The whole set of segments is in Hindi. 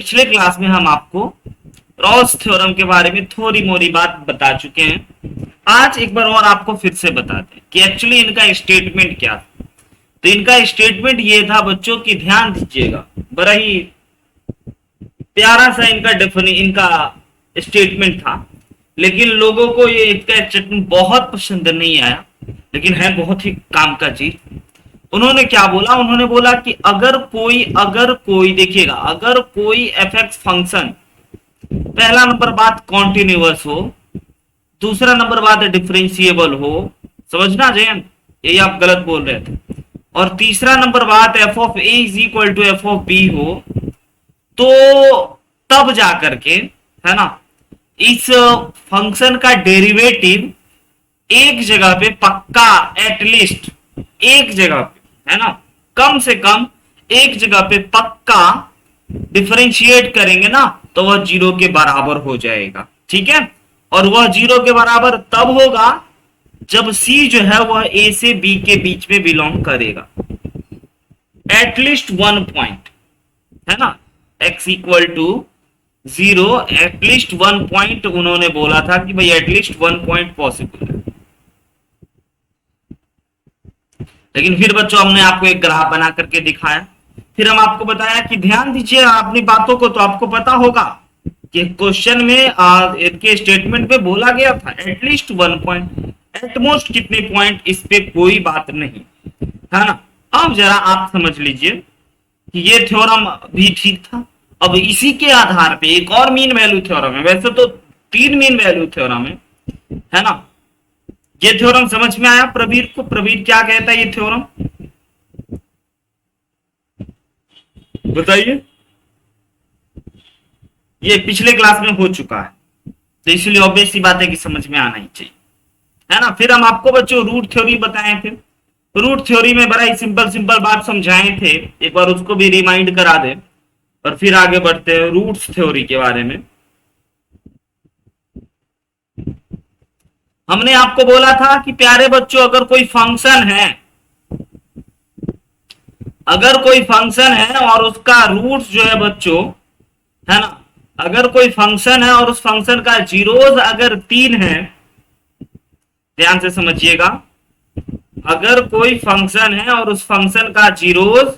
पिछले क्लास में हम आपको रॉल्स थ्योरम के बारे में थोड़ी मोरी बात बता चुके हैं। आज एक बार और आपको फिर से बताते हैं कि एक्चुअली इनका स्टेटमेंट क्या था। तो इनका स्टेटमेंट ये था बच्चों की, ध्यान दीजिएगा, बड़ा ही प्यारा सा इनका स्टेटमेंट था, लेकिन लोगों को ये इसका स्टेटमेंट बहुत पसंद नहीं आया, लेकिन है बहुत ही काम का चीज। उन्होंने क्या बोला, उन्होंने बोला कि अगर कोई देखिएगा, अगर कोई एफ एक्स फंक्शन, पहला नंबर बात कॉन्टिन्यूअस हो, दूसरा नंबर बात डिफरेंशिएबल हो, समझना जयंत, यही आप गलत बोल रहे थे, और तीसरा नंबर बात F of A is equal to F of B हो, तो तब जाकर के, है ना, इस फंक्शन का डेरिवेटिव एक जगह पे पक्का, एटलीस्ट एक जगह पे, है ना, कम से कम एक जगह पे पक्का डिफरेंशिएट करेंगे ना, तो वह जीरो के बराबर हो जाएगा। ठीक है, और वह जीरो के बराबर तब होगा जब सी जो है वह ए से बी के बीच में बिलोंग करेगा, एटलीस्ट 1 पॉइंट, है ना, x equal to 0, at least 1 point उन्होंने बोला था कि भाई एटलीस्ट 1 पॉइंट पॉसिबल है। लेकिन फिर बच्चों हमने आपको एक ग्राफ बना करके दिखाया, फिर हम आपको बताया कि ध्यान दीजिए अपनी बातों को, तो आपको पता होगा कि क्वेश्चन में इनके स्टेटमेंट में बोला गया था एटलीस्ट 1 पॉइंट, एटमोस्ट कितने पॉइंट, इस पे कोई बात नहीं, है ना। अब जरा आप समझ लीजिए कि ये थ्योरम भी ठीक था। अब इसी के आधार पे एक और मीन वैल्यू थ्योरम है, वैसे तो 3 मीन वैल्यू थ्योरम है ना। ये थ्योरम समझ में आया प्रवीर को? प्रवीर क्या कहता है ये थ्योरम, बताइए। ये पिछले क्लास में हो चुका है, तो इसलिए ऑब्वियस सी बात है कि समझ में आना ही चाहिए, है ना। फिर हम आपको बच्चों रूट थ्योरी बताए थे, रूट थ्योरी में बड़ा ही सिंपल बात समझाए थे, एक बार उसको भी रिमाइंड करा दे और फिर आगे बढ़ते हैं रूट्स थ्योरी के बारे में। हमने आपको बोला था कि प्यारे बच्चों, अगर कोई फंक्शन है और उसका रूट जो है बच्चों, है ना, अगर कोई फंक्शन है और उस फंक्शन का जीरोज अगर 3 है, ध्यान से समझिएगा, अगर कोई फंक्शन है और उस फंक्शन का जीरोज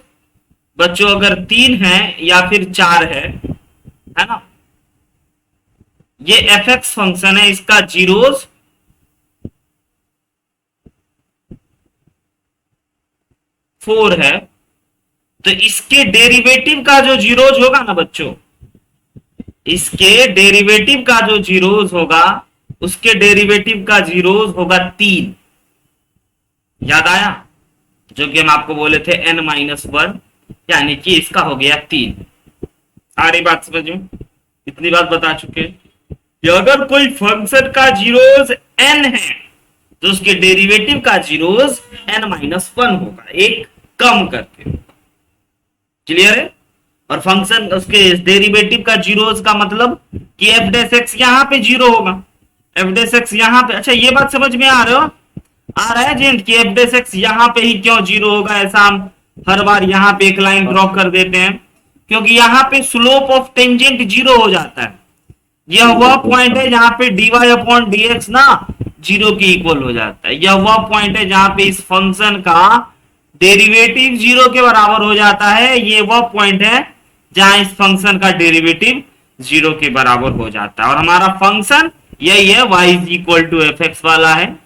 बच्चों अगर 3 है या फिर 4 है ना, ये एफ एक्स फंक्शन है, इसका जीरोज 4 है, तो इसके डेरिवेटिव का जो जीरोज होगा ना बच्चों, इसके डेरिवेटिव का जो जीरोज होगा, उसके डेरिवेटिव का जीरोज होगा 3। याद आया, जो कि हम आपको बोले थे n-1, यानी कि इसका हो गया 3। आ रही बात समझ में? इतनी बात बता चुके कि अगर कोई फंक्शन का जीरोज n है तो उसके डेरिवेटिव का जीरोज n-1 होगा, एक कम करके। क्लियर है? और फंक्शन उसके डेरिवेटिव का जीरोज का मतलब कि एफ डैश एक्स यहां पे जीरो होगा, एफ डैश एक्स यहां पे। अच्छा, ये बात समझ में आ रहा है जेंट कि एफ डैश एक्स यहां पे ही क्यों जीरो होगा? ऐसा हम हर बार यहां पे एक लाइन ड्रॉ कर देते हैं, क्योंकि यहां पे स्लोप ऑफ टेंजेंट जीरो हो जाता है। यह वह पॉइंट है जहां पे dy अपॉन dx ना जीरो के इक्वल हो जाता है। यह वह पॉइंट है जहां पे इस फंक्शन का डेरिवेटिव जीरो के बराबर हो जाता है। ये वह पॉइंट है जहां इस फंक्शन का डेरिवेटिव जीरो के बराबर हो जाता है, और हमारा फंक्शन यही है, y is equal to F X वाला है,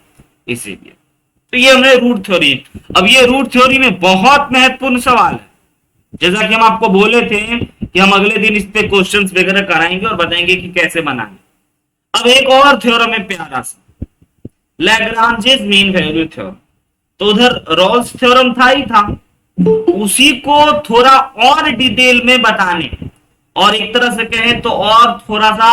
इसीलिए। तो ये हमने रूट थ्योरी। अब ये रूट थ्योरी में बहुत महत्वपूर्ण सवाल है, जैसा कि हम आपको बोले थे कि हम अगले दिन इस पे क्वेश्चंस वगैरह कराएंगे और बताएंगे कि कैसे बनाएंगे। अब एक और थ्योरम है प्यारा सा, लैग्रांजेस मीन वैल्यू थ्योरम। तो उधर रॉल्स थ्योरम था ही था, उसी को थोड़ा और डिटेल में बताने और एक तरह से कहें तो और थोड़ा सा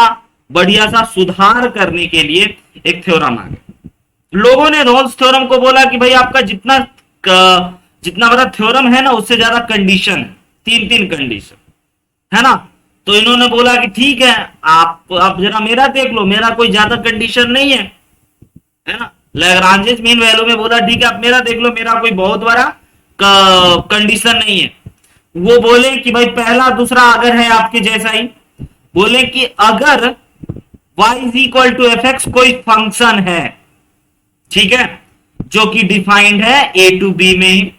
बढ़िया सा सुधार करने के लिए एक थ्योरम आ गया। लोगों ने रॉल्स थ्योरम को बोला कि भाई आपका जितना बड़ा थ्योरम है ना, उससे ज्यादा कंडीशन है, 3 कंडीशन, है ना। तो इन्होंने बोला कि ठीक है, आप जरा मेरा देख लो, मेरा कोई ज्यादा कंडीशन नहीं है ना। लैग्रांजेस मीन वैल्यू में बोला ठीक है, आप मेरा देख लो, मेरा कोई बहुत बड़ा कंडीशन नहीं है। वो बोले कि भाई पहला दूसरा अगर है आपके जैसा ही, बोले कि अगर y is equal to F X कोई फंक्शन है, ठीक है, जो कि डिफाइंड है ए टू बी में,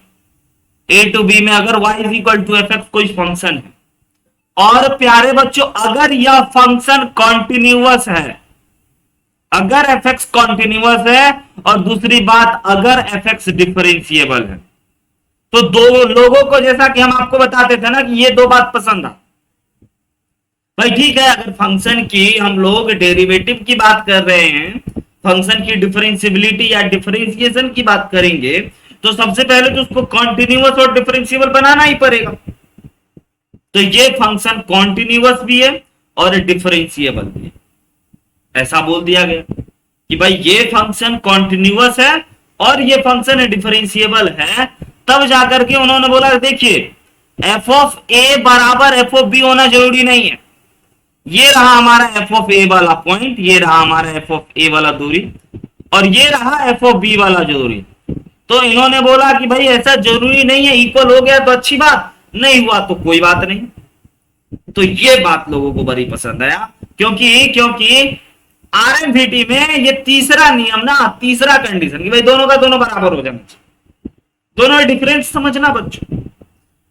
ए टू बी में अगर y is equal to F X कोई फंक्शन है, और प्यारे बच्चों अगर यह फंक्शन कॉन्टिन्यूअस है, अगर एफ एक्स कॉन्टिन्यूअस है, और दूसरी बात अगर एफ एक्स डिफरेंशिएबल है, तो दो लोगों को जैसा कि हम आपको बताते थे ना कि ये दो बात पसंद आ भाई, ठीक है, अगर फंक्शन की हम लोग डेरिवेटिव की बात कर रहे हैं, फंक्शन की डिफरेंशियबिलिटी या डिफरेंशिएशन की बात करेंगे, तो सबसे पहले तो उसको कॉन्टिन्यूअस और डिफरेंशिएबल बनाना ही पड़ेगा। तो ये फंक्शन कॉन्टिन्यूअस भी है और डिफरेंशिएबल भी है, ऐसा बोल दिया गया कि भाई ये फंक्शन कॉन्टिन्यूअस है और ये फंक्शन डिफरेंशिएबल है। तब जाकर के उन्होंने बोला देखिए एफ ऑफ ए बराबर एफ ऑफ बी होना जरूरी नहीं है, ये रहा हमारा एफ ऑफ ए वाला पॉइंट, ये रहा हमारा एफ ऑफ ए वाला दूरी, और ये रहा एफ ऑफ बी वाला दूरी। तो इन्होंने बोला कि भाई ऐसा जरूरी नहीं है, इक्वल हो गया तो अच्छी बात, नहीं हुआ तो कोई बात नहीं। तो ये बात लोगों को बड़ी पसंद आया, क्योंकि आरएमवीटी में ये तीसरा नियम ना, तीसरा कंडीशन कि भाई दोनों का दोनों बराबर हो जाना चाहिए, दोनों में डिफरेंस समझना बच्चों,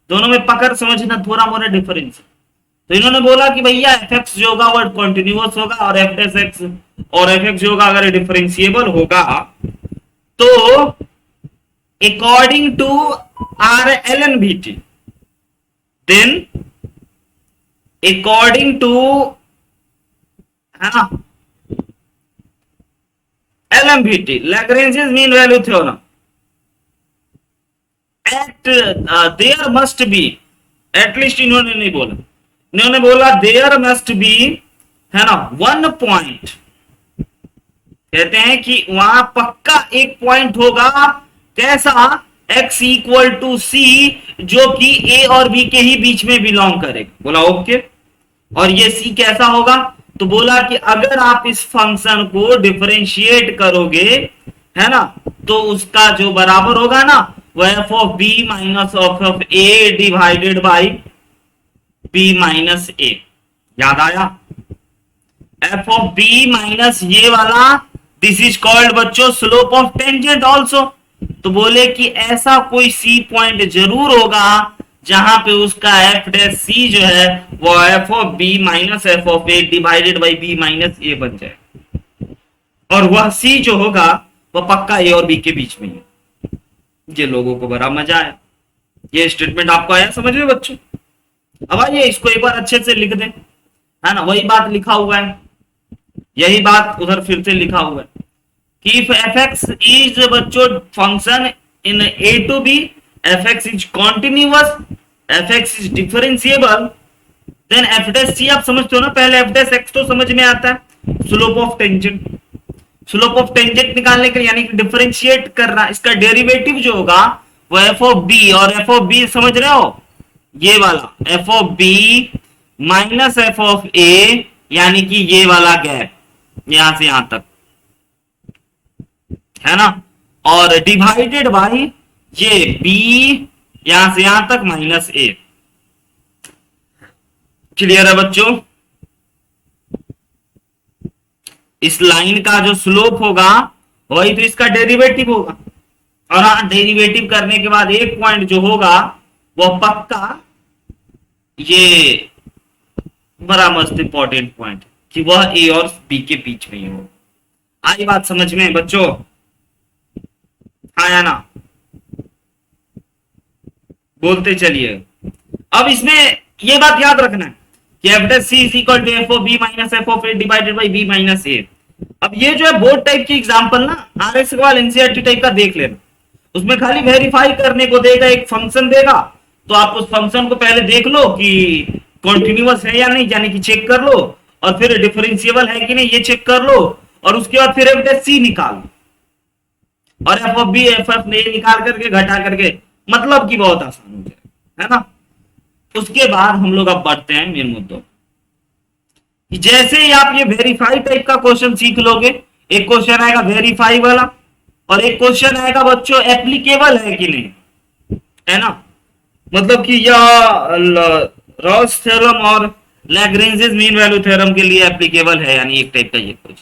दोनों में पकड़ समझना, थोड़ा मोड़ा डिफरेंस। तो इन्होंने बोला कि भैया एफ एक्स जो होगा वो कॉन्टिन्यूअस होगा, और एफ एक्स और एफ एक्स जो होगा अगर डिफरेंशिएबल होगा तो according to R L N B T, then according to, है ना, L M B T Lagrange's mean value theorem, at there must be, at least इन्होंने नहीं बोला, इन्होंने बोला देयर मस्ट बी, है ना, वन पॉइंट, कहते हैं कि वहां पक्का एक पॉइंट होगा, कैसा, x इक्वल टू सी, जो कि ए और बी के ही बीच में बिलोंग करेगा। बोला ओके, और ये सी कैसा होगा, तो बोला कि अगर आप इस फंक्शन को डिफरेंशिएट करोगे, है ना, तो उसका जो बराबर होगा ना वो f of b minus of a divided by b minus a. याद आया, एफ ऑफ बी माइनस ये वाला, दिस इज कॉल्ड बच्चों स्लोप ऑफ टेंजेंट ऑल्सो। तो बोले कि ऐसा कोई सी पॉइंट जरूर होगा जहां पे उसका एफ डैश सी जो है वो f of b minus f of a divided by b minus a बन जाए, और वह सी जो होगा वह पक्का ए और बी के बीच में है। ये लोगों को बड़ा मजा आया, ये स्टेटमेंट आपको आया समझ में बच्चों? अब आइए इसको एक बार अच्छे से लिख दें, है ना, वही बात लिखा हुआ है, यही बात उधर फिर से लिखा हुआ है कि इफ एफ एक्स इज बच्चों function in a to b, f x is continuous, f x is differentiable, then f dash c आप समझते हो ना, पहले एफ डैश एक्स तो समझ में आता है, slope of tangent, slope of tangent निकालने के लिए यानी कि डिफरेंशिएट करना, इसका डेरिवेटिव जो होगा वो एफ ऑफ बी, और एफ ऑफ बी समझ रहे हो ये वाला f of b minus f of a, यानी कि ये वाला गैप यहां से यहां तक, है ना, और डिवाइडेड बाई ये बी यहां से यहां तक माइनस ए। क्लियर है बच्चों? इस लाइन का जो स्लोप होगा वही तो इसका डेरिवेटिव होगा, और हाँ डेरिवेटिव करने के बाद एक पॉइंट जो होगा वो पक्का, ये बड़ा मस्त इंपॉर्टेंट पॉइंट कि वह ए और बी के बीच में ही हो। आई बात समझ में बच्चों? आया ना? बोलते चलिए। अब इसमें ये बात याद रखना है कि f dash c is equal to F of b minus f of a divided by b minus a. अब ये जो है बोर्ड टाइप की एग्जांपल ना, आरएस वाल एनसीईआरटी टाइप का देख लेना, उसमें खाली वेरीफाई करने को देगा, एक फंक्शन देगा, तो आप उस फंक्शन को पहले देख लो कि कॉन्टिन्यूअस है या नहीं, यानी कि चेक कर लो, और फिर डिफरेंशिएबल है कि नहीं ये चेक कर लो, और उसके बाद फिर एफ डैश सी निकाल, और F of B F F A निकाल करके घटा करके, मतलब कि बहुत आसान हो जाए, है ना। उसके बाद हम लोग अब बढ़ते हैं मेन मुद्दों। जैसे ही आप ये वेरीफाई टाइप का क्वेश्चन सीख लोगे, एक क्वेश्चन आएगा वेरीफाई वाला, और एक क्वेश्चन आएगा बच्चों एप्लीकेबल है कि नहीं, है ना। मतलब कि यह रॉल्स थ्योरम और लैग्रेंजेस मीन वैल्यू थ्योरम के लिए एप्लीकेबल है, यानी एक टाइप का ये कुछ।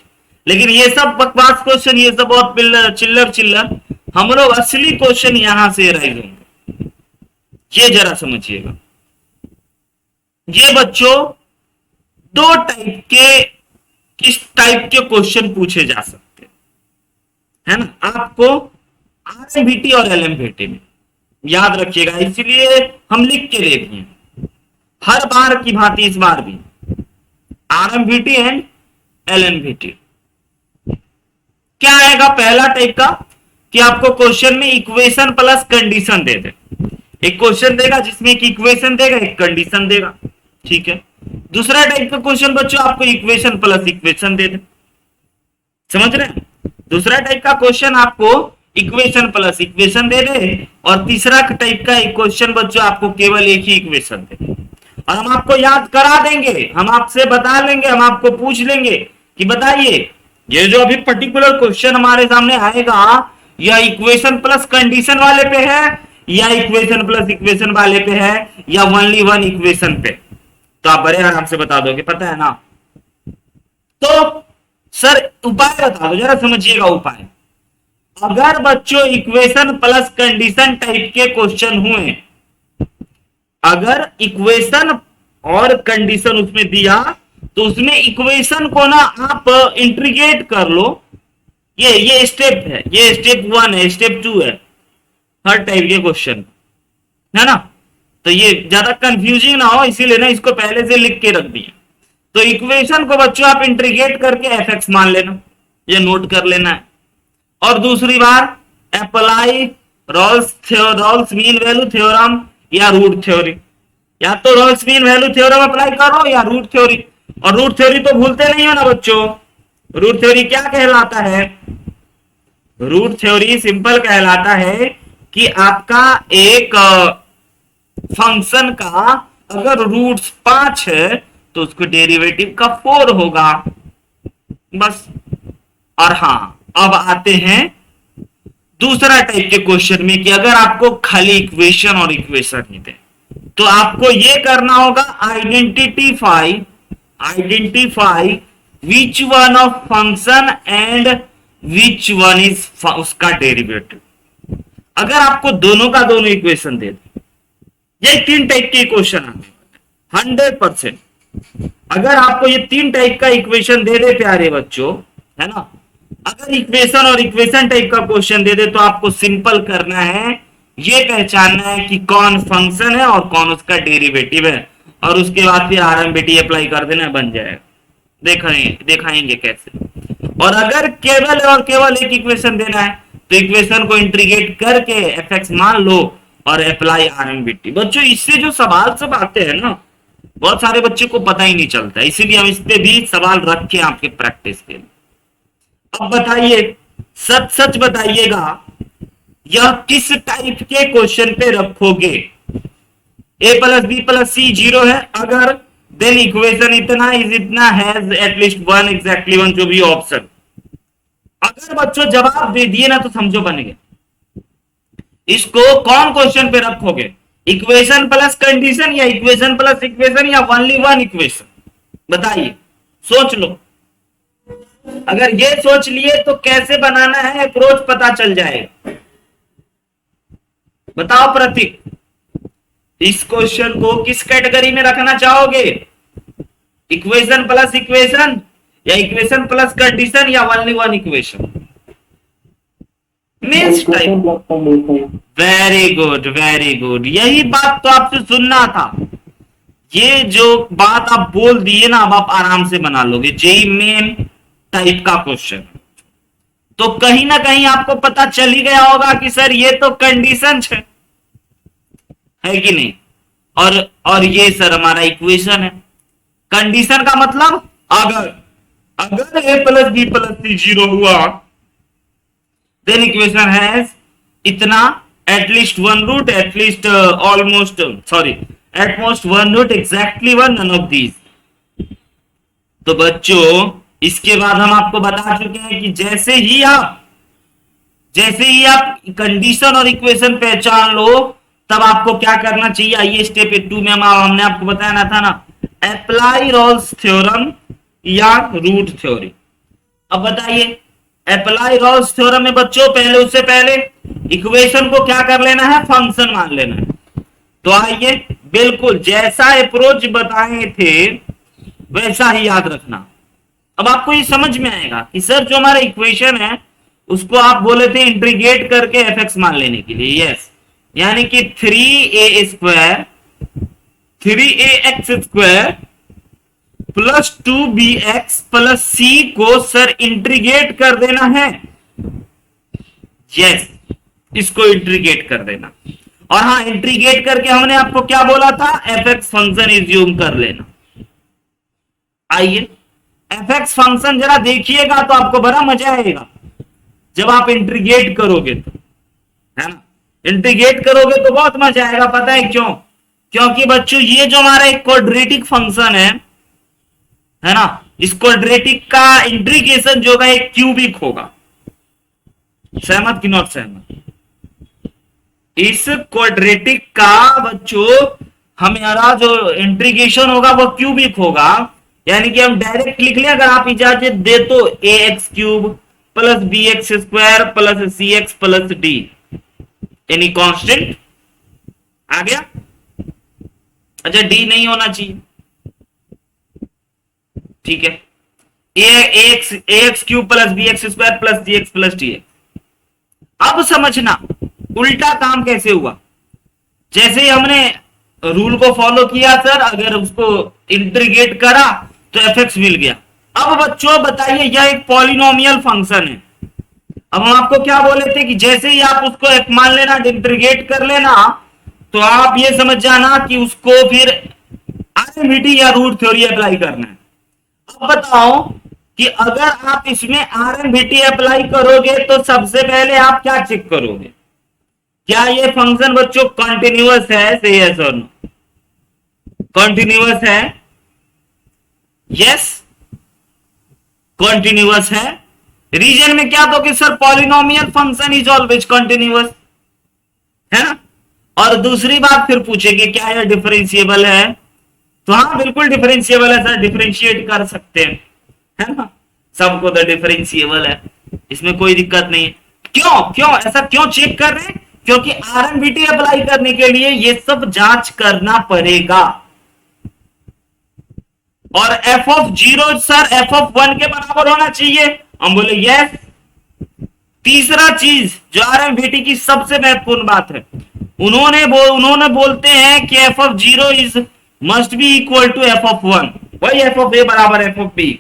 लेकिन ये सब बकवास क्वेश्चन, ये सब बहुत चिल्लर चिल्लर, हम लोग असली क्वेश्चन यहां से राइज होंगे, ये जरा समझिएगा। ये बच्चों दो टाइप के, किस टाइप के क्वेश्चन पूछे जा सकते हैं, है ना, आपको आरएमवीटी और एलएमवीटी में याद रखिएगा, इसलिए हम लिख के देखें हर बार की भांति इस बार भी आरएमवीटी एंड एलएमवीटी। क्या आएगा पहला टाइप का कि आपको क्वेश्चन में इक्वेशन प्लस कंडीशन दे दे, एक क्वेश्चन देगा जिसमें एक इक्वेशन देगा एक कंडीशन देगा, ठीक है। दूसरा टाइप का क्वेश्चन बच्चों आपको इक्वेशन प्लस इक्वेशन दे दे, समझ रहे हैं। दूसरा टाइप का क्वेश्चन आपको इक्वेशन प्लस इक्वेशन दे दे, और तीसरा टाइप का क्वेश्चन बच्चों आपको केवल एक ही इक्वेशन दे, और हम आपको याद करा देंगे, हम आपसे बता लेंगे, हम आपको पूछ लेंगे कि बताइए ये जो अभी पर्टिकुलर क्वेश्चन हमारे सामने आएगा, यह इक्वेशन प्लस कंडीशन वाले पे है या इक्वेशन प्लस इक्वेशन वाले पे है या ओनली वन इक्वेशन पे, तो आप बड़े आराम से बता दोगे, पता है ना। तो सर उपाय बता दो जरा, समझिएगा उपाय। अगर बच्चों इक्वेशन प्लस कंडीशन टाइप के क्वेश्चन हुए, अगर इक्वेशन और कंडीशन उसमें दिया, तो उसमें इक्वेशन को ना आप इंटीग्रेट कर लो, ये स्टेप है, ये स्टेप 1 है, स्टेप 2 है हर टाइप के क्वेश्चन, है ना। तो ये ज्यादा कंफ्यूजिंग ना हो, इसीलिए ना इसको पहले से लिख के रख दिया। तो इक्वेशन को बच्चों आप इंटीग्रेट करके एफ मान लेना, ये नोट कर लेना है। और दूसरी बार apply Rolle's mean value theorem या रूट थ्योरी, या तो Rolle's mean value theorem apply करो या रूट थ्योरी। और रूट थ्योरी तो भूलते नहीं हो ना बच्चों, रूट थ्योरी क्या कहलाता है, रूट थ्योरी सिंपल कहलाता है कि आपका एक फंक्शन का अगर रूट्स 5 है तो उसको डेरिवेटिव का 4 होगा, बस। और हां, अब आते हैं दूसरा टाइप के क्वेश्चन में कि अगर आपको खाली इक्वेशन और इक्वेशन ही दे, तो आपको ये करना होगा identify which one of function and which one is उसका डेरिवेटिव। अगर आपको दोनों का दोनों इक्वेशन दे दे, ये 3 टाइप के इक्वेशन आते 100%। अगर आपको ये 3 टाइप का इक्वेशन दे दे प्यारे बच्चों, है ना, अगर इक्वेशन और इक्वेशन टाइप का क्वेश्चन दे दे, तो आपको सिंपल करना है, ये पहचानना है कि कौन फंक्शन है और कौन उसका डेरिवेटिव है, और उसके बाद फिर आरएमबीटी अप्लाई कर देना, बन जाएगा। दिखाएंगे कैसे। और अगर केवल और केवल एक इक्वेशन देना है, तो इक्वेशन को इंटीग्रेट करके एफ मान लो और अप्लाई आरएमबीटी। बच्चों इससे जो सवाल सब आते हैं ना, बहुत सारे बच्चों को पता ही नहीं चलता, इसीलिए हम इस पे भी सवाल रखे आपके प्रैक्टिस के लिए। अब बताइए, सच सच बताइएगा, यह किस टाइप के क्वेश्चन पे रखोगे। a plus B plus C 0 है अगर, देन इक्वेशन इतना इज इतना हैज एटलीस्ट 1 एग्जैक्टली 1, जो भी ऑप्शन। अगर बच्चों जवाब दे दिए ना तो समझो बन गया। इसको कौन क्वेश्चन पे रखोगे, इक्वेशन प्लस कंडीशन या इक्वेशन प्लस इक्वेशन या ओनली वन इक्वेशन, बताइए, सोच लो। अगर ये सोच लिए तो कैसे बनाना है अप्रोच पता चल जाएगा। बताओ प्रतीक, इस क्वेश्चन को किस कैटेगरी में रखना चाहोगे, इक्वेशन प्लस इक्वेशन या इक्वेशन प्लस कंडीशन या only one equation, means type. Very good very good, यही बात तो आपसे सुनना था। ये जो बात आप बोल दिए ना, अब आप आराम से बना लोगे जेई मेन टाइप का क्वेश्चन। तो कहीं ना कहीं आपको पता चल ही गया होगा कि सर ये तो कंडीशन है कि नहीं, और ये सर हमारा इक्वेशन है। कंडीशन का मतलब अगर a plus B plus C 0 हुआ, देन इक्वेशन हैज इतना at least 1 root, at least almost sorry at most 1 root, exactly 1, none of these. तो बच्चों इसके बाद हम आपको बता चुके हैं कि जैसे ही आप कंडीशन और इक्वेशन पहचान लो, तब आपको क्या करना चाहिए, आइए स्टेप 2 में हमने आपको बताया था ना, अप्लाई रॉल्स थ्योरम या रूट थ्योरी। अब बताइए, अप्लाई रॉल्स थ्योरम में बच्चों पहले उससे पहले इक्वेशन को क्या कर लेना है, फंक्शन मान लेना है। तो आइए बिल्कुल जैसा अप्रोच बताए थे वैसा ही याद रखना। अब आपको ये समझ में आएगा कि सर जो हमारा इक्वेशन है उसको आप बोले थे इंटीग्रेट करके एफ एक्स मान लेने के लिए। यस, यानी कि 3a² 3ax² plus 2bx plus c को सर इंटीग्रेट कर देना है। यस, इसको इंटीग्रेट कर देना। और हाँ, इंटीग्रेट करके हमने आपको क्या बोला था, एफ एक्स फंक्शन इज्यूम कर लेना। आइए एफ एक्स फंक्शन जरा देखिएगा तो आपको बड़ा मजा आएगा जब आप इंटीग्रेट करोगे तो, है ना। इंटीग्रेट करोगे तो बहुत मजा आएगा। पता है क्यों? क्योंकि बच्चों ये जो हमारा एक क्वाड्रेटिक फंक्शन है ना, इस क्वाड्रेटिक का इंटीग्रेशन जो होगा एक क्यूबिक होगा। सहमत कि नॉट सहमत? इस क्वाड्रेटिक का बच्चों हमारा जो इंटीग्रेशन होगा वो क्यूबिक होगा। यानी कि हम डायरेक्ट लिख लें, अगर आप इजाजत दे तो ax³ plus bx² plus cx plus d any constant आ गया। अच्छा, d नहीं होना चाहिए, ठीक है। ax³ plus bx² plus cx plus d। अब समझना उल्टा काम कैसे हुआ। जैसे ही हमने रूल को फॉलो किया सर, अगर उसको इंटीग्रेट करा तो एफ एक्स मिल गया। अब बच्चों बताइए, यह एक पॉलिनोमियल फंक्शन है। अब हम आपको क्या बोले थे कि जैसे ही आप उसको एफ मान लेना, इंटीग्रेट कर लेना, तो आप ये समझ जाना कि उसको फिर आरएमवीटी या रूट थ्योरी अप्लाई करना है। अब बताओ कि अगर आप इसमें आरएमवीटी अप्लाई करोगे तो सबसे पहले आप क्या चेक करोगे, क्या ये फंक्शन बच्चों कंटिन्यूअस है? सही है सर, कंटिन्यूअस है। यस, कंटिन्यूअस है। रीजन में क्या तो कि sir polynomial function is always continuous, है ना। और दूसरी बात फिर पूछेगी क्या यह डिफरेंशिएबल है? तो हाँ बिल्कुल डिफरेंशिएबल है सर, डिफरेंशिएट कर सकते हैं, है ना। सबको तो डिफरेंशिएबल है, इसमें कोई दिक्कत नहीं है। क्यों क्यों ऐसा क्यों चेक कर रहे हैं? क्योंकि आरएमवीटी अप्लाई करने के लिए ये सब जांच करना पड़ेगा। और F of 0 sir F of 1 के बराबर होना चाहिए। हम बोले यस। तीसरा चीज जो आरएमवीटी की सबसे महत्वपूर्ण बात है, उन्होंने बोलते हैं कि F of 0 is must be equal to F of 1, वही एफ ऑफ ए बराबर एफ ऑफ बी।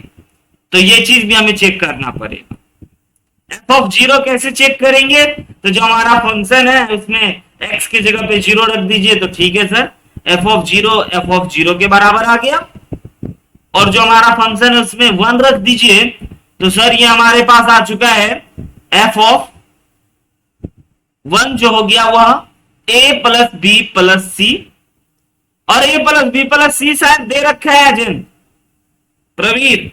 तो ये चीज भी हमें चेक करना पड़ेगा। एफ ऑफ 0 कैसे चेक करेंगे? तो जो हमारा फंक्शन है उसमें x की जगह पे 0 रख दीजिए तो ठीक है सर, एफ ऑफ 0 के बराबर आ गया। और जो हमारा फंक्शन है उसमें 1 रख दीजिए तो सर ये हमारे पास आ चुका है एफ ऑफ 1 जो हो गया वह a plus B plus c. और a plus B plus c शायद दे रखा है Ajay Praveer,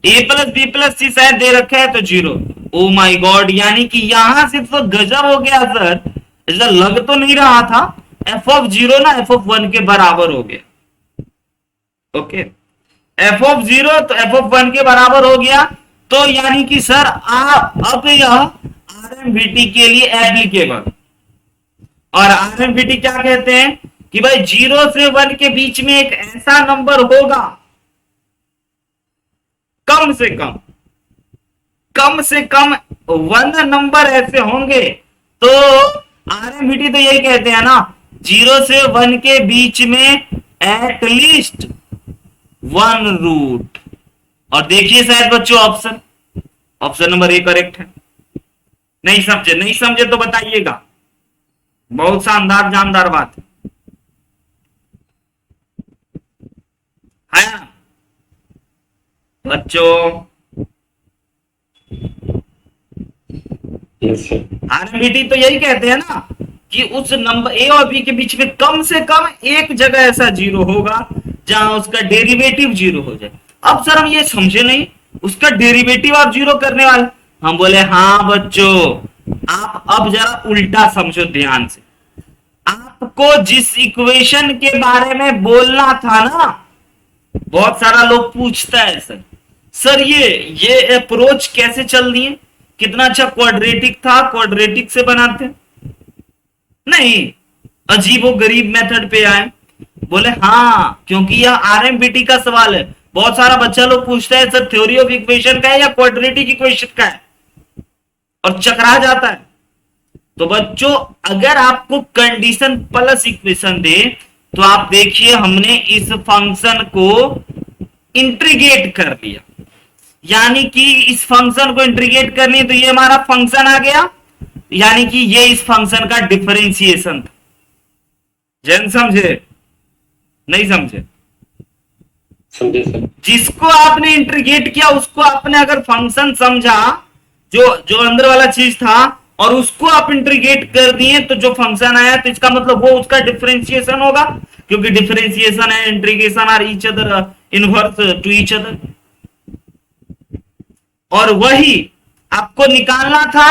a plus B plus c शायद दे रखा है तो 0। ओ माय गॉड, यानी कि यहां से तो गजब हो गया सर, ऐसा लग तो नहीं रहा था। एफ ऑफ 0 ना एफ ऑफ 1 के बराबर हो गया। ओके, एफ ऑफ 0 तो एफ ऑफ 1 के बराबर हो गया। तो यानी कि सर अब यह आरएमवीटी के लिए एप्लीकेबल। और आरएमवीटी क्या कहते हैं कि भाई 0 से 1 के बीच में एक ऐसा नंबर होगा, कम से कम 1 नंबर ऐसे होंगे। तो आरएमवीटी तो यही कहते हैं ना, 0 से 1 के बीच में एटलीस्ट 1 रूट। और देखिए शायद बच्चों ऑप्शन नंबर ए करेक्ट है। नहीं समझे तो बताइएगा, बहुत शानदार जानदार बात है ना बच्चों। आरएमवीटी तो यही कहते हैं ना कि उस नंबर ए और बी के बीच में कम से कम एक जगह ऐसा 0 होगा जहां उसका डेरिवेटिव 0 हो जाए। अब सर हम ये समझे नहीं, उसका डेरिवेटिव आप 0 करने वाले। हम बोले हाँ बच्चों, आप अब जरा उल्टा समझो ध्यान से। आपको जिस इक्वेशन के बारे में बोलना था ना, बहुत सारा लोग पूछता है सर, सर ये अप्रोच कैसे चल रही है, कितना अच्छा क्वाड्रेटिक था, क्वाड्रेटिक से बनाते नहीं, अजीबो गरीब मेथड पे आए। बोले हाँ, क्योंकि यह आरएमपीटी का सवाल है। बहुत सारा बच्चा लोग पूछता है सर थ्योरी ऑफ इक्वेशन का है या क्वाड्रेटिक इक्वेशन का है, और चकरा जाता है। तो बच्चों अगर आपको कंडीशन प्लस इक्वेशन दे तो आप देखिए हमने इस फंक्शन को इंटीग्रेट कर लिया, यानी कि इस फंक्शन को इंटीग्रेट कर लिया तो ये हमारा फंक्शन आ गया, यानी कि ये इस फंक्शन का डिफरेंशिएशन था। जैन समझे नहीं समझे? समझे सर। जिसको आपने इंटीग्रेट किया उसको आपने अगर फंक्शन समझा, जो जो अंदर वाला चीज था, और उसको आप इंटीग्रेट कर दिए तो जो फंक्शन आया, तो इसका मतलब वो उसका डिफरेंशिएशन होगा, क्योंकि डिफरेंशिएशन है integration are each other inverse to each other. और वही आपको निकालना था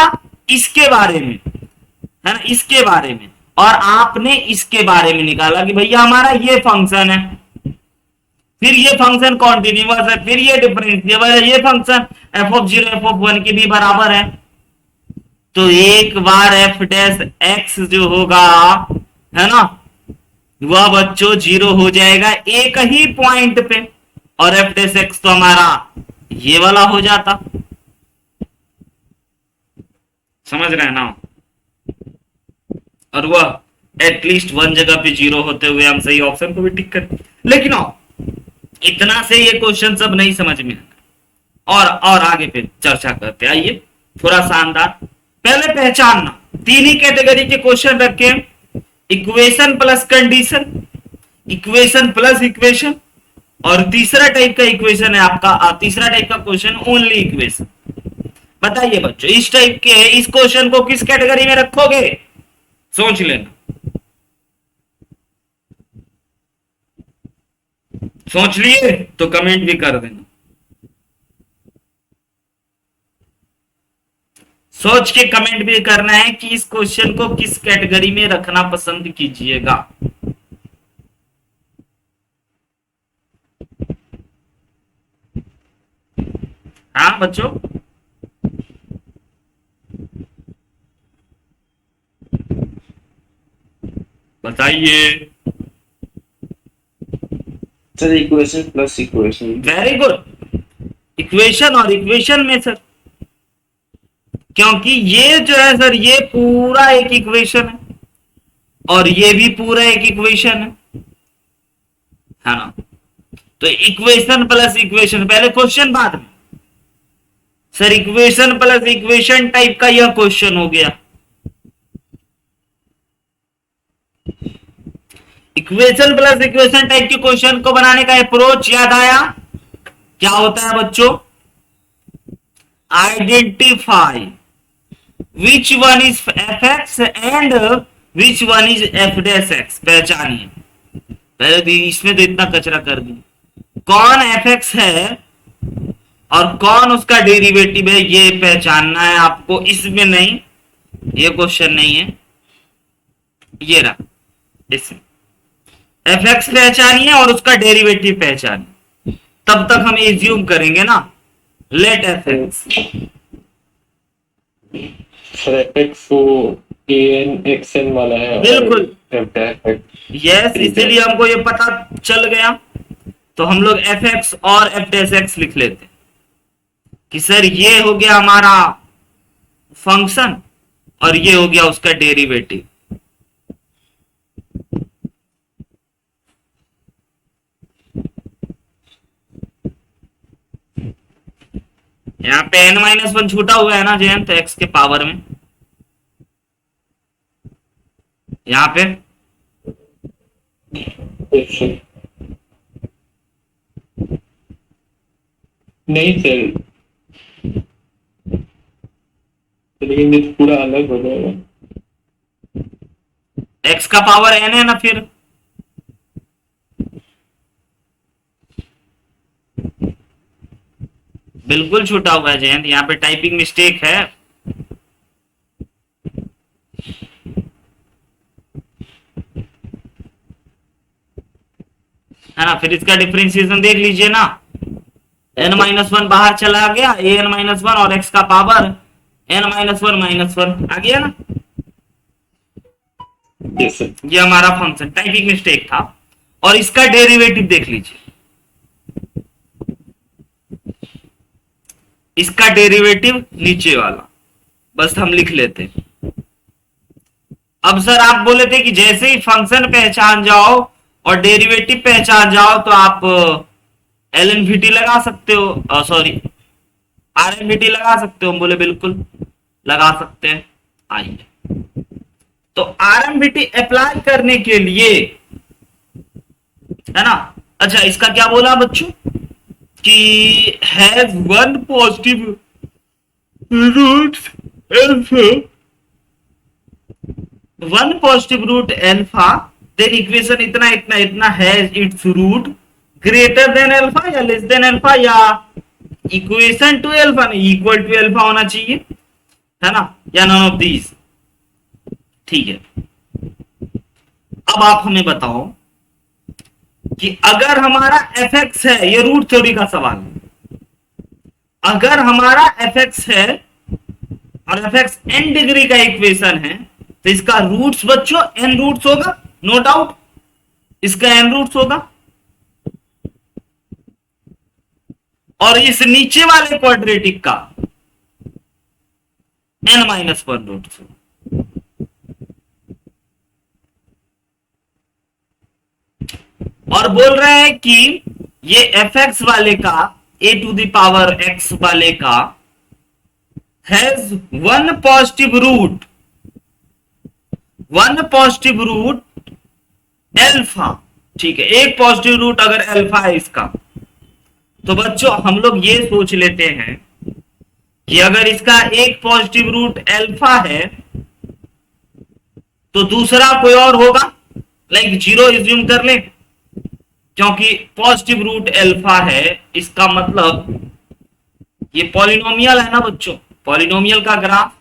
इसके बारे में, है ना, इसके बारे में, और आपने इसके बारे में निकाला कि भैया हमारा ये फंक्शन है, फिर ये फंक्शन कॉन्टिन्यूअस है, फिर ये डिफरेंशिएबल है, ये फंक्शन f(0) f(1) के भी बराबर है। तो एक बार एफ डैश एक्स जो होगा, है ना, वह बच्चों 0 हो जाएगा एक ही पॉइंट पे, और एफ डैश एक्स तो हमारा ये वाला हो जाता। समझ रहे हैं ना? और वह एटलीस्ट वन जगह पे 0 होते हुए हम सही ऑप्शन को भी टिक कर। लेकिन इतना से ये क्वेश्चन सब नहीं समझ में, और आगे पे चर्चा करते। आइए थोड़ा शानदार, पहले पहचानना, तीन ही कैटेगरी के क्वेश्चन रखे, equation plus condition, equation plus equation, और तीसरा टाइप का इक्वेशन है आपका, तीसरा टाइप का क्वेश्चन ओनली इक्वेशन। बताइए बच्चों इस टाइप के इस क्वेश्चन को किस कैटेगरी में रखोगे? सोच लेना, सोच लिए तो कमेंट भी कर देना। सोच के कमेंट भी करना है कि इस क्वेश्चन को किस कैटेगरी में रखना पसंद कीजिएगा। हाँ बच्चों, बताइए। Sir equation plus equation. Very good, equation और इक्वेशन में सर, क्योंकि ये जो है सर ये पूरा एक इक्वेशन है, और ये भी पूरा एक इक्वेशन है ना। तो इक्वेशन प्लस इक्वेशन पहले क्वेश्चन, बाद में sir equation plus equation type का यह क्वेश्चन हो गया। इक्वेशन प्लस इक्वेशन टाइप के क्वेश्चन को बनाने का अप्रोच याद आया? क्या होता है बच्चों? Identify which one is f x and which one is f dash x. पहचानिए, पहले भी इसमें तो इतना कचरा कर दी, कौन एफ एक्स है और कौन उसका डेरिवेटिव है, ये पहचानना है आपको। इसमें नहीं, ये क्वेश्चन नहीं है, ये रहा, इसमें एफ एक्स पहचानिए और उसका डेरिवेटिव पहचानिए, तब तक हम एज्यूम करेंगे ना। Let F X, sir F X वो ए एन एक्स एन वाला है। बिल्कुल यस, इसीलिए हमको ये पता चल गया, तो हम लोग एफ एक्स और एफ डैश एक्स लिख लेते कि सर ये हो गया हमारा फंक्शन और ये हो गया उसका डेरिवेटिव। यहाँ पे n-1 छूटा हुआ है ना जयंत, x के पावर में, यहाँ पे नहीं सर, लेकिन ये पूरा अलग हो जाएगा। x का पावर n है ना, फिर बिल्कुल छूटा हुआ है जयंत, यहाँ पे टाइपिंग मिस्टेक है। फिर इसका डिफरेंशिएशन देख लीजिए ना, n-1 बाहर चला गया, an-1 और x का पावर n-1 आ गया ना। Yes sir. ये हमारा फंक्शन टाइपिंग मिस्टेक था। और इसका डेरिवेटिव देख लीजिए, इसका डेरिवेटिव नीचे वाला, बस हम लिख लेते। अब सर आप बोले थे कि जैसे ही फंक्शन पहचान जाओ और डेरिवेटिव पहचान जाओ तो आप एलएनवीटी लगा सकते हो, सॉरी आरएनवीटी लगा सकते हो। हम बोले बिल्कुल लगा सकते हैं। आइए, तो आरएनवीटी अप्लाई करने के लिए, है ना। अच्छा, इसका क्या बोला बच्चों कि has one positive root alpha, one positive root alpha, then equation इतना इतना इतना has its root greater than alpha या लेस देन अल्फा, या इक्वेशन टू अल्फा नहीं इक्वल टू अल्फा होना चाहिए, है ना, या नन ऑफ दीज। ठीक है, अब आप हमें बताओ कि अगर हमारा एफ एक्स है, ये रूट थ्योरी का सवाल है, अगर हमारा एफ एक्स है और एफ एक्स एन डिग्री का इक्वेशन है तो इसका रूट्स बच्चों एन रूट्स होगा, नो डाउट इसका एन रूट्स होगा। और इस नीचे वाले क्वाड्रेटिक का n-1 रूट्स होगा। और बोल रहे हैं कि ये एफ एक्स वाले का a to the power x वाले का has one positive root, one positive root alpha. ठीक है, एक पॉजिटिव रूट अगर अल्फा है इसका, तो बच्चों हम लोग ये सोच लेते हैं कि अगर इसका एक पॉजिटिव रूट अल्फा है तो दूसरा कोई और होगा, लाइक जीरो एज्यूम कर ले, क्योंकि पॉजिटिव रूट अल्फा है, इसका मतलब ये पॉलिनोमियल है ना बच्चों, पॉलिनोमियल का ग्राफ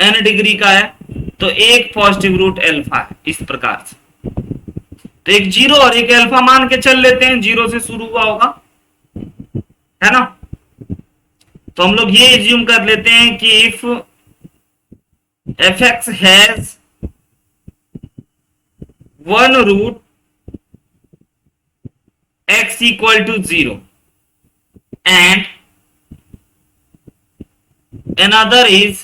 n डिग्री का है, तो एक पॉजिटिव रूट अल्फा है इस प्रकार से। तो एक जीरो और एक अल्फा मान के चल लेते हैं, जीरो से शुरू हुआ होगा, है ना। तो हम लोग ये एज्यूम कर लेते हैं कि if f x has one root x equal to 0 and another is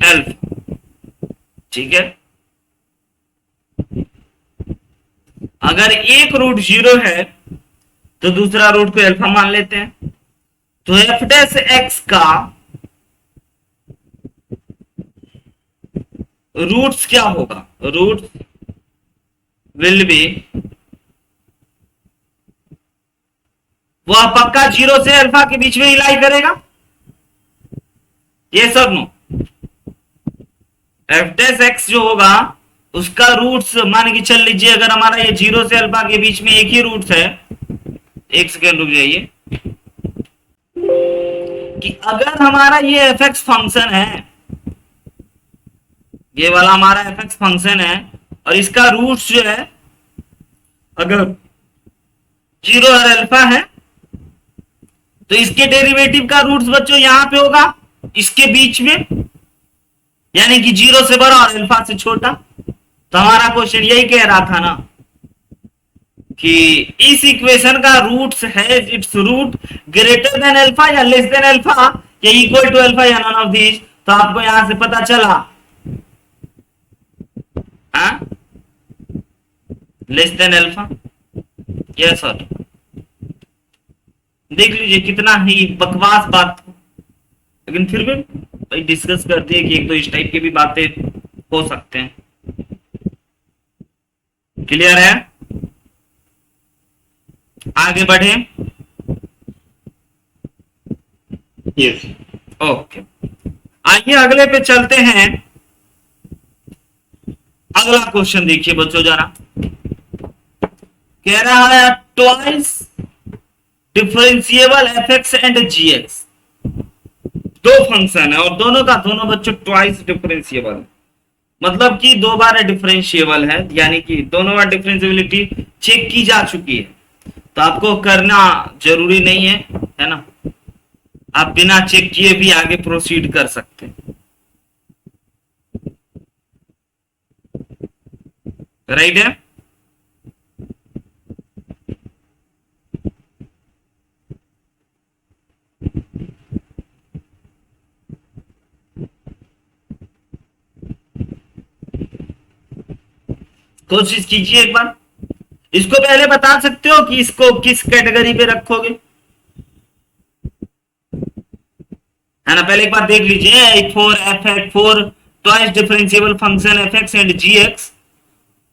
alpha। ठीक है, अगर एक रूट 0 है तो दूसरा रूट को अल्फा मान लेते हैं। तो एफ डैश एक्स का रूट्स क्या होगा, रूट्स विल बी, वह पक्का जीरो से अल्फा के बीच में ही लाई करेगा, ये सब नो। एफ डैश एक्स जो होगा उसका रूट्स मान के चल लीजिए, अगर हमारा ये जीरो से अल्फा के बीच में एक ही रूट्स है, एक सेकेंड रुक जाइए, कि अगर हमारा ये एफ एक्स फंक्शन है, ये वाला हमारा एफ एक्स फंक्शन है और इसका रूट्स जो है अगर जीरो और अल्फा है तो इसके डेरिवेटिव का रूट्स बच्चों यहां पे होगा इसके बीच में, यानी कि जीरो से बड़ा और अल्फा से छोटा। तो हमारा क्वेश्चन यही कह रहा था ना कि इस इक्वेशन का रूट्स है its root greater than alpha या लेस देन अल्फा या इक्वल टू अल्फा या नन ऑफ दीज। तो आपको यहां से पता चला less than alpha, yes sir. देख लीजिए कितना ही बकवास बात, लेकिन फिर भी भाई डिस्कस करते हैं कि एक तो इस टाइप की भी बातें हो सकते हैं। क्लियर है, आगे बढ़े। यस ओके, आइए अगले पे चलते हैं। अगला क्वेश्चन देखिए बच्चों जरा, कह रहा है twice differentiable f x and g x. दो फंक्शन है और दोनों का दोनों बच्चों ट्वाइस डिफरेंशिएबल है। मतलब कि दो बार डिफरेंशिएबल है, यानी कि दोनों बार डिफरेंशियबिलिटी चेक की जा चुकी है, तो आपको करना जरूरी नहीं है ना, आप बिना चेक किए भी आगे प्रोसीड कर सकते हैं। राइट है। कोशिश कीजिए एक बार। इसको पहले बता सकते हो कि इसको किस कैटेगरी पे रखोगे, है ना। पहले एक बार देख लीजिए, for f x for twice differentiable function f x and g x,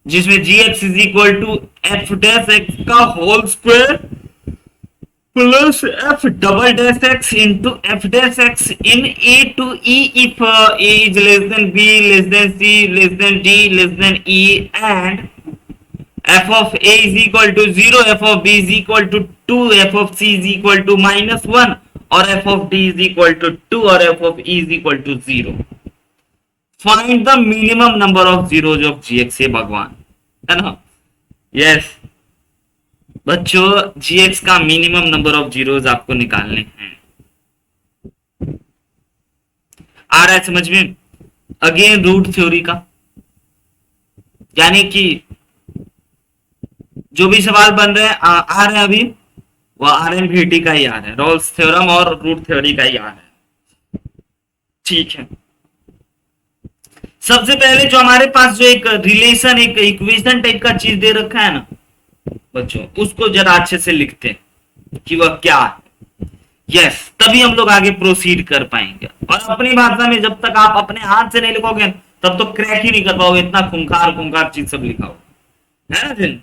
जिसमें g x is equal to f dash x का whole square plus f double dash x into f dash x in a to e if a is less than b less than c less than d less than e and f of a is equal to 0, f of b is equal to 2, f of c is equal to -1 और f of d is equal to 2 और f of e is equal to 0। Find the minimum number of zeros of gx, ये भगवान, है ना। यस बच्चों, gx का मिनिमम नंबर ऑफ जीरोज आपको निकालने हैं। आ रहा है समझ में। अगेन रूट थ्योरी का, यानी कि जो भी सवाल बन रहे हैं आ रहे हैं अभी, वो RMVT का ही आ रहा है, रोल्स थ्योरम और रूट थ्योरी का ही आ रहा है। ठीक है, सबसे पहले जो हमारे पास जो एक रिलेशन, एक इक्वेशन टाइप का चीज दे रखा है ना बच्चों, उसको जरा अच्छे से लिखते हैं कि वह क्या है। यस, तभी हम लोग आगे प्रोसीड कर पाएंगे। और अपनी भाषा में जब तक आप अपने हाथ से नहीं लिखोगे तब तो क्रैक ही नहीं कर पाओगे, इतना खूंखार चीज सब लिखा हो, है ना जिन।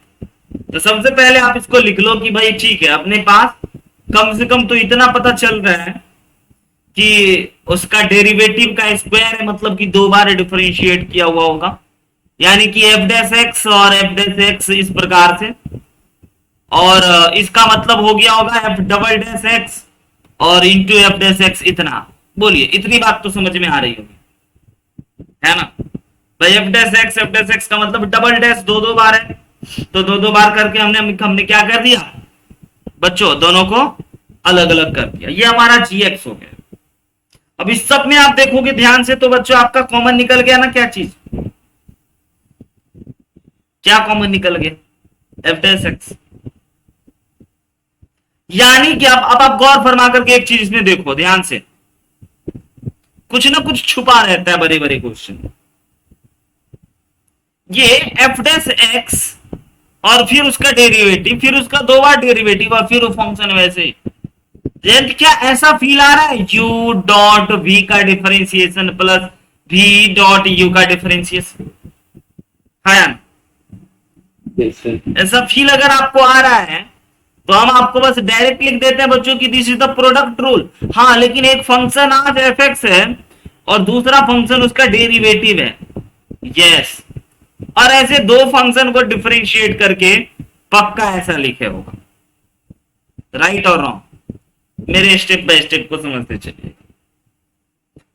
तो सबसे पहले आप इसको लिख लो कि भाई ठीक है, अपने पास कम से कम तो इतना पता चल रहा है कि उसका डेरिवेटिव का स्क्वायर है, मतलब कि दो बार डिफरेंशिएट किया हुआ होगा, यानी कि एफ डैश एक्स और एफ डैश एक्स इस प्रकार से, और इसका मतलब हो गया होगा एफ डबल डैश एक्स और इंटू एफ डैश एक्स। इतना बोलिए, इतनी बात तो समझ में आ रही होगी, है ना भाई। एफ डैश एक्स का मतलब डबल डैश दो बार है, तो दो बार करके हमने क्या कर दिया बच्चों, दोनों को अलग अलग कर दिया। ये हमारा gx हो गया। अब इस सब में आप देखोगे ध्यान से तो बच्चों आपका कॉमन निकल गया ना, क्या चीज, क्या कॉमन निकल गया, एफ डैश एक्स। यानी कि अब आप गौर फरमा करके एक चीज इसमें देखो ध्यान से, कुछ ना कुछ छुपा रहता है बड़े बड़े क्वेश्चन। ये एफ डैश एक्स और फिर उसका डेरिवेटिव, फिर उसका दो बार डेरिवेटिव और फिर वो फंक्शन वैसे ही। क्या ऐसा फील आ रहा है u डॉट v का differentiation plus v dot u का डिफरेंशिएशन, है ऐसा फील अगर आपको आ रहा है तो हम आपको बस डायरेक्ट लिख देते हैं बच्चों की this is the product rule. हाँ, लेकिन एक फंक्शन आज एफ एक्स है और दूसरा फंक्शन उसका डेरिवेटिव है। यस, और ऐसे दो फंक्शन को डिफरेंशिएट करके पक्का ऐसा लिखे होगा, राइट और रॉन्ग। मेरे स्टेप बाय स्टेप को समझते चलिए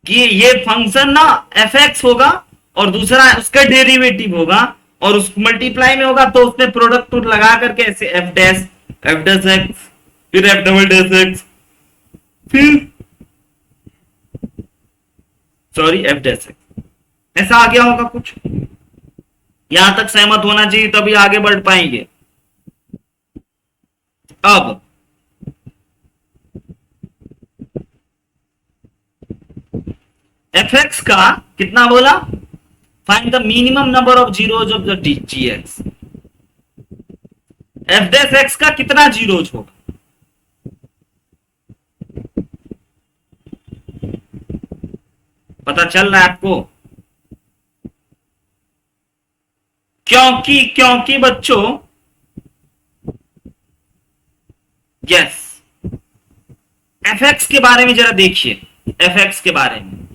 कि ये फंक्शन ना एफ एक्स होगा और दूसरा उसका डेरिवेटिव होगा और उस मल्टीप्लाई में होगा, तो उसमें प्रोडक्ट लगा करके ऐसे एफ डैश एक्स फिर एफ डबल डैश एक्स फिर सॉरी एफ डैश एक्स, ऐसा आ गया होगा कुछ। यहां तक सहमत होना चाहिए तभी आगे बढ़ पाएंगे। अब एफ एक्स का कितना बोला, find the minimum number of zeros of the GX. F dash x का कितना जीरोज होगा, पता चल रहा है आपको। क्योंकि बच्चों यस, एफ एक्स के बारे में जरा देखिए, एफ एक्स के बारे में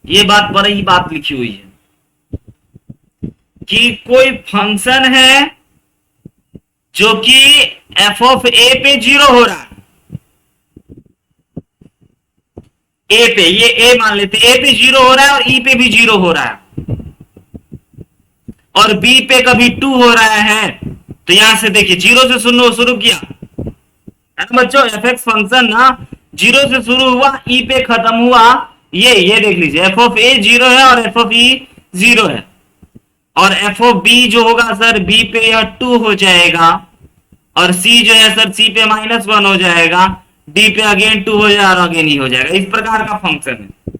ये बात बड़ी बात लिखी हुई है कि कोई फंक्शन है जो कि एफ ऑफ ए पे जीरो हो रहा है, ए पे, ये ए मान लेते, ए पे जीरो हो रहा है और ई पे भी जीरो हो रहा है। और बी पे कभी 2 हो रहा है, तो यहां से देखिए 0 से शुरू किया है ना बच्चों। एफ एक्स फंक्शन ना 0 से शुरू हुआ, ई पे खत्म हुआ। ये देख लीजिए, एफ ऑफ ए 0 है और एफ ऑफ ई 0 है, और एफ ऑफ बी जो होगा सर बी पे यह 2 हो जाएगा, और सी जो है सर सी पे -1 हो जाएगा, डी पे अगेन 2 हो जाएगा और अगेन ही हो जाएगा। इस प्रकार का फंक्शन है।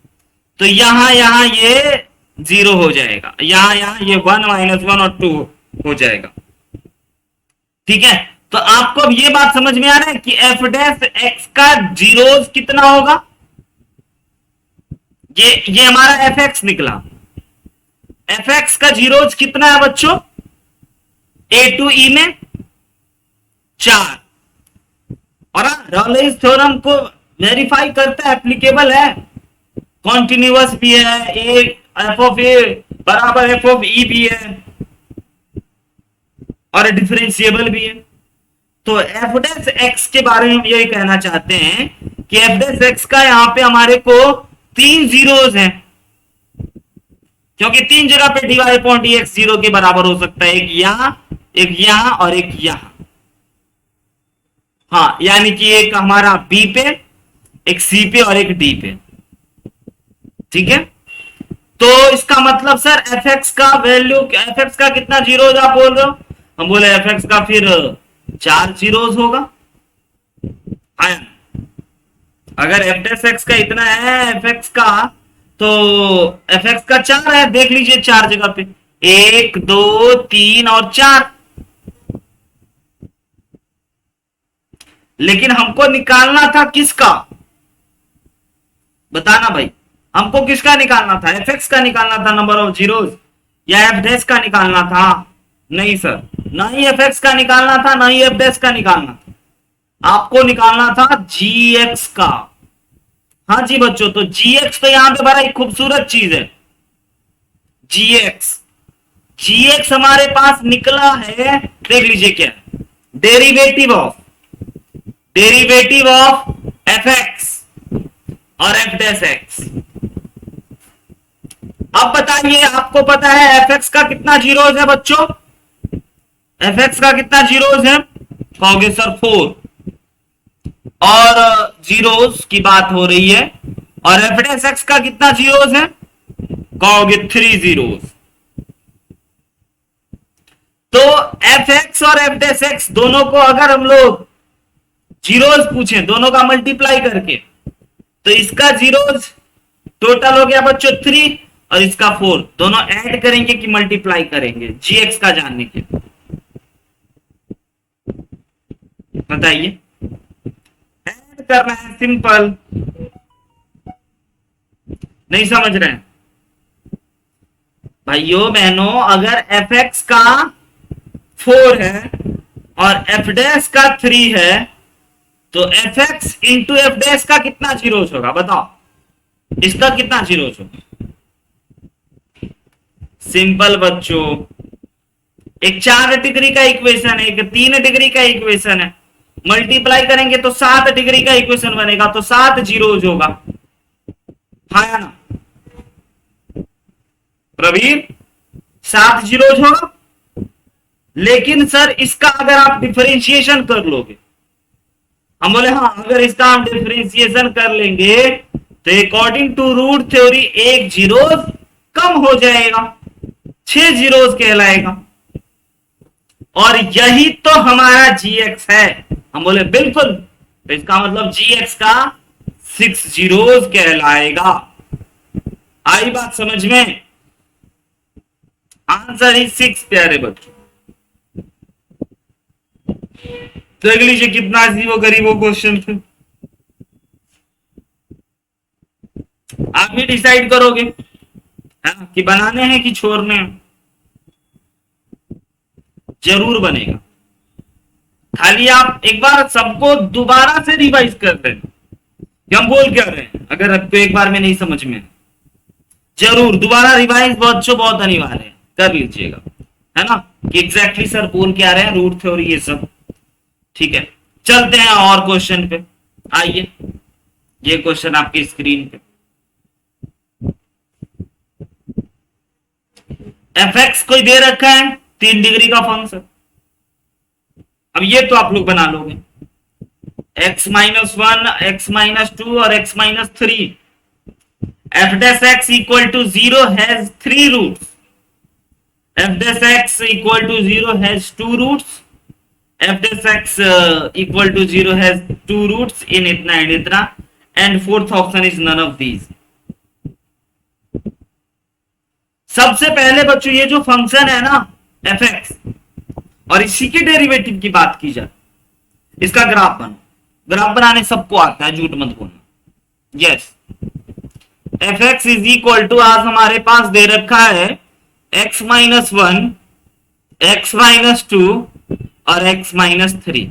तो यहां ये 0 हो जाएगा, यहां ये 1 -1 और 2 हो जाएगा। ठीक है, तो आपको अब ये बात समझ में आ रहा है कि एफ डैश एक्स का जीरोस कितना होगा। ये हमारा एफ एक्स निकला। एफ एक्स का जीरोस कितना है बच्चों, ए टू ई में 4। और रॉलेस थ्योरम को वेरीफाई करता है, एप्लीकेबल है, कॉन्टिन्यूअस भी है, एफ ऑफ ए बराबर एफ ऑफ ई भी है, और डिफरेंशिएबल भी है। तो एफ डैश एक्स के बारे में हम यही कहना चाहते हैं कि एफ डैश एक्स का यहां पे हमारे को 3 जीरोस हैं, क्योंकि 3 जगह पे dy/dx 0 के बराबर हो सकता है, एक यहां और एक यहां। हाँ, यानी कि एक हमारा बी पे, एक सी पे और एक डी पे। ठीक है, तो इसका मतलब सर एफ एक्स का वैल्यू, एफ एक्स का कितना जीरोस आप बोल रहे हो, हम बोले एफ एक्स का फिर 4 जीरोस होगा। अगर एफ डैश एक्स का इतना है एफ एक्स का, तो एफ एक्स का 4 है, देख लीजिए 4 जगह पे 1 2 3 और 4। लेकिन हमको निकालना था किसका, बताना भाई, हमको किसका निकालना था, एफ एक्स का निकालना था नंबर ऑफ जीरोस, या एफ डैश का निकालना था। नहीं सर, ना ही एफ एक्स का निकालना था, ना ही एफ डैश का निकालना था, आपको निकालना था जी एक्स का। हाँ जी बच्चों, तो जी एक्स तो यहां पे बड़ा एक खूबसूरत चीज है। जी एक्स हमारे पास निकला है, देख लीजिए क्या, डेरिवेटिव ऑफ एफ एक्स और एफ डैश एक्स। अब बताइए, आपको पता है एफ एक्स का कितना जीरोस है बच्चों, एफ एक्स का कितना जीरोस है, कहोगे सर 4, और जीरोस की बात हो रही है, और एफ डैश एक्स का कितना जीरोस है, कहोगे 3 जीरोस। तो एफ एक्स और एफ डैश एक्स दोनों को अगर हम लोग जीरोस पूछें, दोनों का मल्टीप्लाई करके, तो इसका जीरोस टोटल हो गया बच्चों 3 और इसका 4, दोनों ऐड करेंगे कि मल्टीप्लाई करेंगे जी एक्स का जानने के, बताइए। ऐड करना है, सिंपल, नहीं समझ रहे हैं भाइयों बहनों। अगर एफ एक्स का 4 है और एफ डैश का 3 है, तो F x into f dash का कितना जीरोस होगा, बताओ, इसका कितना जीरोस होगा। सिंपल बच्चों, एक 4 डिग्री का इक्वेशन है, एक 3 डिग्री का इक्वेशन है, मल्टीप्लाई करेंगे तो 7 डिग्री का इक्वेशन बनेगा, तो 7 जीरोस होगा। हाँ ना प्रवीण, 7 जीरोस होगा। लेकिन सर इसका अगर आप डिफरेंशिएशन कर लोगे, हम बोले हाँ, अगर इसका हम डिफरेंशिएशन कर लेंगे तो according to root theory 1 zeros कम हो जाएगा, 6 जीरोस कहलाएगा, और यही तो हमारा जी एक्स है। हम बोले बिल्कुल, तो इसका मतलब जी एक्स का 6 जीरोस कहलाएगा। आई बात समझ में, आंसर ही 6 प्यारे बच्चों। देख लीजिए कितना अजीबो गरीबो क्वेश्चन थे, आप ही डिसाइड करोगे है कि बनाने हैं कि छोड़ने हैं। जरूर बनेगा, खाली आप एक बार सबको दोबारा से रिवाइज कर रहे हैं कि हम बोल क्या रहे हैं। अगर आपको एक बार में नहीं समझ में, जरूर दोबारा रिवाइज बहुत अनिवार्य है, कर लीजिएगा, है ना, कि एग्जैक्टली सर बोल क्या रहे हैं, रूट थ्योरी ये सब। ठीक है, चलते हैं और क्वेश्चन पे। आइए, ये क्वेश्चन आपकी स्क्रीन पे, एफ एक्स कोई दे रखा है 3 डिग्री का फंक्शन। अब ये तो आप लोग बना लोगे, x-1, x-2 और x-3। F dash x equal to 0 has 3 roots, f dash x equal to 0 has 2 roots, f dash x equal to 0 has 2 roots in इतना एंड इतना, and fourth option is none of these. सबसे पहले बच्चों ये जो फंक्शन है ना एफ एक्स, और इसी के डेरिवेटिव की बात की जाए, इसका ग्राफ बनो। ग्राफ बनाने सबको आता है, झूठ मत बोलना। Yes, f x is equal to, आज हमारे पास दे रखा है x-1, x-2 और x-3।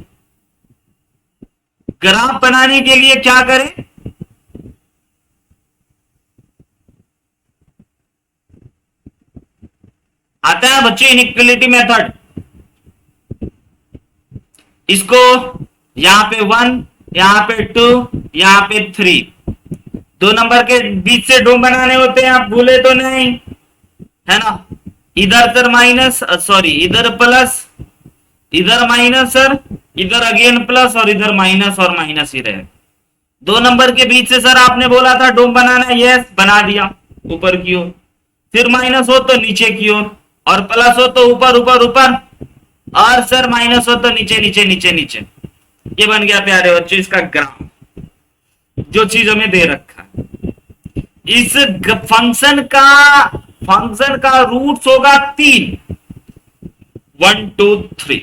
ग्राफ बनाने के लिए क्या करें, आता है बच्चे इनइक्वालिटी मेथड। इसको यहां पे 1, यहां पे 2, यहां पे 3, 2 नंबर के बीच से डोम बनाने होते हैं, आप भूले तो नहीं, है ना। इधर सर माइनस, सॉरी इधर प्लस, इधर माइनस सर, इधर अगेन प्लस, और इधर माइनस और माइनस ही रहे। 2 नंबर के बीच से सर आपने बोला था डोम बनाना, यस बना दिया ऊपर की ओर, फिर माइनस हो तो नीचे की ओर, और प्लस हो तो ऊपर ऊपर ऊपर, और सर माइनस हो तो नीचे नीचे नीचे नीचे। ये बन गया प्यारे बच्चों इसका ग्राफ, जो चीज हमें दे रखा है। इस फंक्शन का रूट्स होगा 3, 1 2 3,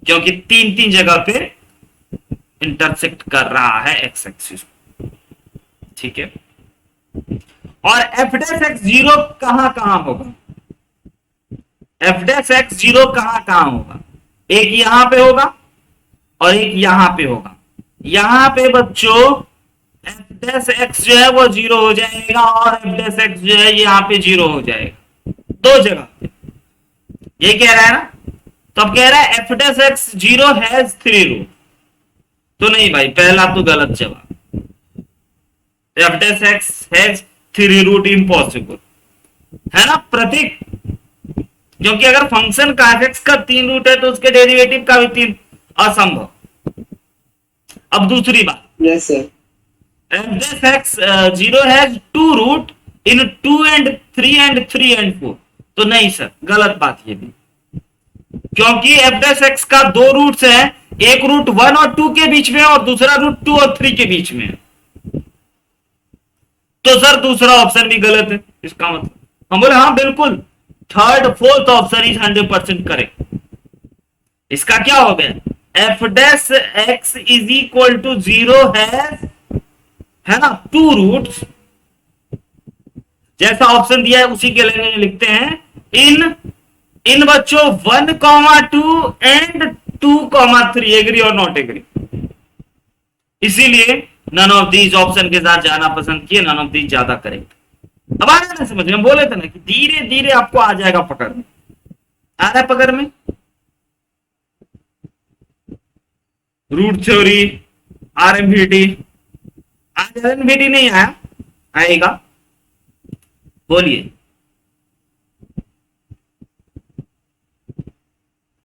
क्योंकि 3 जगह पे इंटरसेक्ट कर रहा है एक्स एक्सिस, ठीक है। और एफ डैश एक्स 0 कहां होगा, एफ डैश एक्स 0 कहां होगा, एक यहां पे होगा और एक यहां पे होगा। यहां पे बच्चों एफ डैश एक्स जो है वो 0 हो जाएगा, और एफ डैश एक्स जो है यहां पे 0 हो जाएगा, 2 जगह पे। ये कह रहा है ना, तो अब कह रहा है f dash x 0 has 3 root, तो नहीं भाई पहला तो गलत जवाब, f dash x has 3 root impossible, है ना प्रतीक, क्योंकि अगर फंक्शन का एफ एक्स का 3 रूट है तो उसके डेरिवेटिव का भी 3, असंभव। अब दूसरी बात, yes sir, f dash x 0 has 2 root in 2 and 3 and 3 and 4, तो नहीं सर गलत बात ये भी, क्योंकि एफ डैश एक्स का 2 रूट्स है, एक रूट 1 और 2 के बीच में और दूसरा रूट 2 और 3 के बीच में, तो सर दूसरा ऑप्शन भी गलत है। इसका मतलब हम बोले हाँ बिल्कुल, third fourth option is 100% correct. इसका क्या हो गया, f dash x is equal to 0 है ना 2 रूट्स, जैसा ऑप्शन दिया है उसी के लिए लिखते हैं, इन बच्चों 1,2 एंड 2,3, एग्री और नॉट एग्री। इसीलिए नन ऑफ दीज ऑप्शन के साथ जाना पसंद किए, नन ऑफ दीज ज्यादा करेक्ट। अब आ रहा है ना समझ में, बोले थे ना कि धीरे धीरे आपको आ जाएगा पकड़ में, आ रहा है पकड़ में। रूट थ्योरी, आरएमवीटी, आज आरएमवीटी नहीं आया, आएगा, बोलिए।